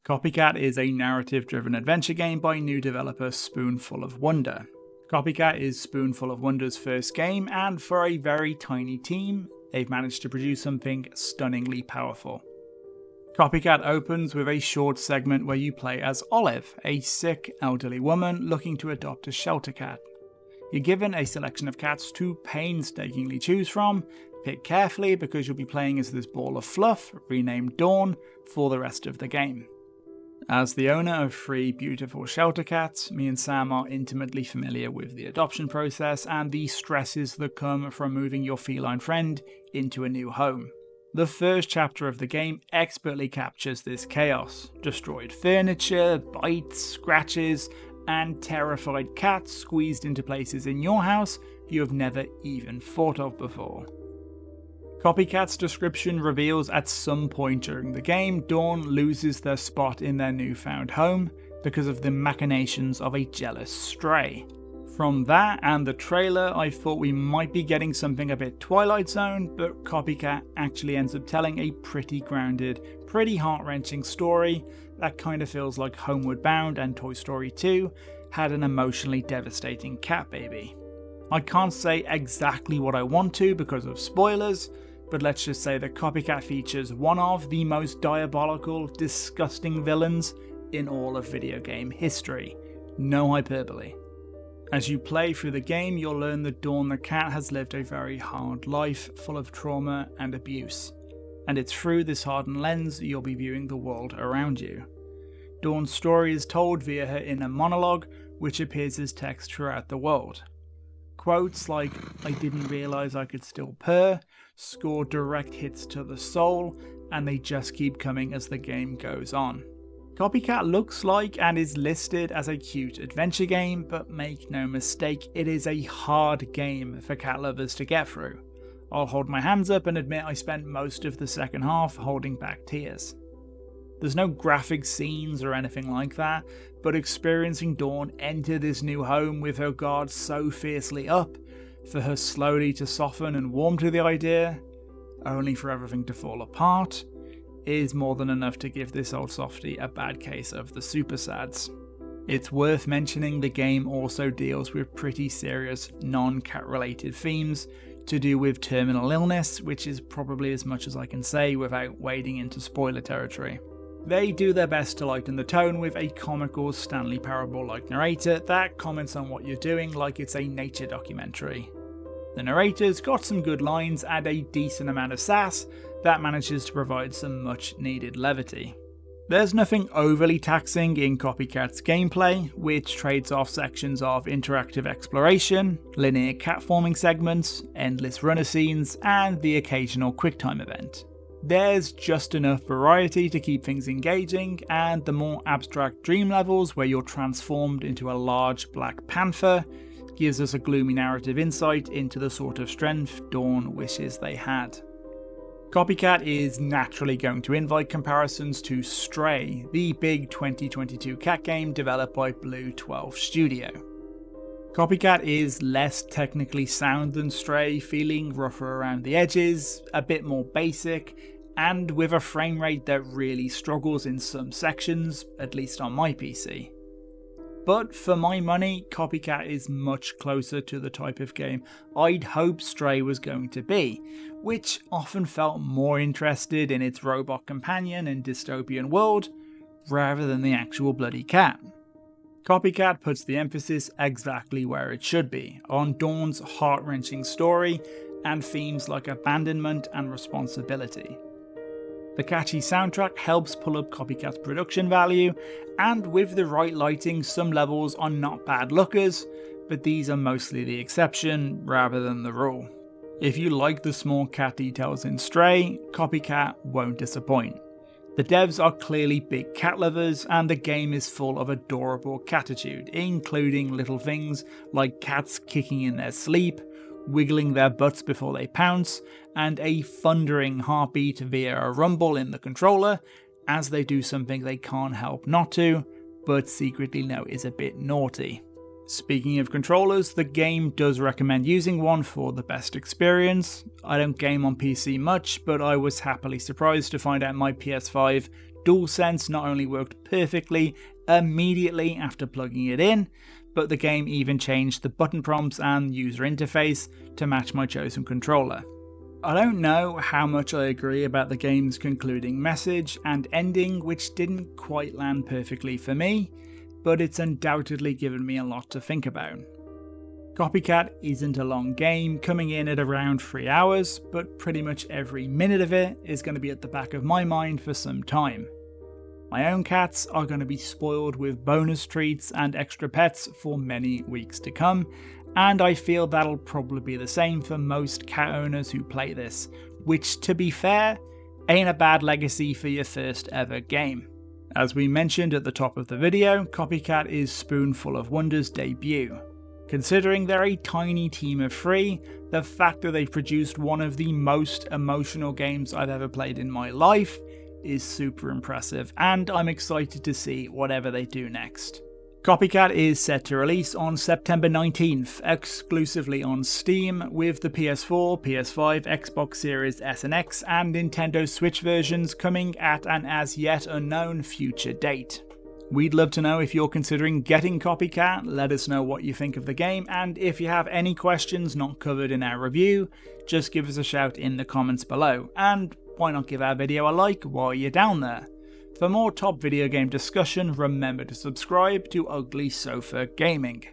Copycat is a narrative-driven adventure game by new developer Spoonful of Wonder. Copycat is Spoonful of Wonder's first game, and for a very tiny team, they've managed to produce something stunningly powerful. Copycat opens with a short segment where you play as Olive, a sick elderly woman looking to adopt a shelter cat. You're given a selection of cats to painstakingly choose from. Pick carefully because you'll be playing as this ball of fluff, renamed Dawn, for the rest of the game. As the owner of 3 beautiful shelter cats, me and Sam are intimately familiar with the adoption process and the stresses that come from moving your feline friend into a new home. The first chapter of the game expertly captures this chaos. Destroyed furniture, bites, scratches, and terrified cats squeezed into places in your house you have never even thought of before. Copycat's description reveals at some point during the game, Dawn loses their spot in their newfound home because of the machinations of a jealous stray. From that and the trailer, I thought we might be getting something a bit Twilight Zone, but Copycat actually ends up telling a pretty grounded, pretty heart-wrenching story that kind of feels like Homeward Bound and Toy Story 2 had an emotionally devastating cat baby. I can't say exactly what I want to because of spoilers, but let's just say that Copycat features one of the most diabolical, disgusting villains in all of video game history. No hyperbole. As you play through the game, you'll learn that Dawn the cat has lived a very hard life, full of trauma and abuse. And it's through this hardened lens you'll be viewing the world around you. Dawn's story is told via her inner monologue, which appears as text throughout the world. Quotes like, "I didn't realise I could still purr," score direct hits to the soul, and they just keep coming as the game goes on. Copycat looks like and is listed as a cute adventure game, but make no mistake, it is a hard game for cat lovers to get through. I'll hold my hands up and admit I spent most of the second half holding back tears. There's no graphic scenes or anything like that, but experiencing Dawn enter this new home with her guard so fiercely up, for her slowly to soften and warm to the idea, only for everything to fall apart, is more than enough to give this old softie a bad case of the super sads. It's worth mentioning the game also deals with pretty serious non-cat related themes to do with terminal illness, which is probably as much as I can say without wading into spoiler territory. They do their best to lighten the tone with a comical Stanley Parable-like narrator that comments on what you're doing like it's a nature documentary. The narrator's got some good lines and a decent amount of sass that manages to provide some much needed levity. There's nothing overly taxing in Copycat's gameplay, which trades off sections of interactive exploration, linear cat forming segments, endless runner scenes, and the occasional quicktime event. There's just enough variety to keep things engaging, and the more abstract dream levels where you're transformed into a large black panther gives us a gloomy narrative insight into the sort of strength Dawn wishes they had. Copycat is naturally going to invite comparisons to Stray, the big 2022 cat game developed by Blue 12 Studio. Copycat is less technically sound than Stray, feeling rougher around the edges, a bit more basic, and with a frame rate that really struggles in some sections, at least on my PC. But for my money, Copycat is much closer to the type of game I'd hoped Stray was going to be, which often felt more interested in its robot companion and dystopian world, rather than the actual bloody cat. Copycat puts the emphasis exactly where it should be, on Dawn's heart-wrenching story and themes like abandonment and responsibility. The catchy soundtrack helps pull up Copycat's production value, and with the right lighting, some levels are not bad lookers, but these are mostly the exception rather than the rule. If you like the small cat details in Stray, Copycat won't disappoint. The devs are clearly big cat lovers, and the game is full of adorable catitude, including little things like cats kicking in their sleep, wiggling their butts before they pounce, and a thundering heartbeat via a rumble in the controller as they do something they can't help not to, but secretly know is a bit naughty. Speaking of controllers, the game does recommend using one for the best experience. I don't game on PC much, but I was happily surprised to find out my PS5 DualSense not only worked perfectly immediately after plugging it in, but the game even changed the button prompts and user interface to match my chosen controller. I don't know how much I agree about the game's concluding message and ending, which didn't quite land perfectly for me, but it's undoubtedly given me a lot to think about. Copycat isn't a long game, coming in at around 3 hours, but pretty much every minute of it is going to be at the back of my mind for some time. My own cats are going to be spoiled with bonus treats and extra pets for many weeks to come, and I feel that'll probably be the same for most cat owners who play this, which, to be fair, ain't a bad legacy for your first ever game. As we mentioned at the top of the video, Copycat is Spoonful of Wonder's debut. Considering they're a tiny team of 3, the fact that they've produced one of the most emotional games I've ever played in my life is super impressive, and I'm excited to see whatever they do next. Copycat is set to release on September 19th, exclusively on Steam, with the PS4, PS5, Xbox Series S and X, and Nintendo Switch versions coming at an as yet unknown future date. We'd love to know if you're considering getting Copycat, let us know what you think of the game, and if you have any questions not covered in our review, just give us a shout in the comments below, and why not give our video a like while you're down there. For more top video game discussion, remember to subscribe to Ugly Sofa Gaming.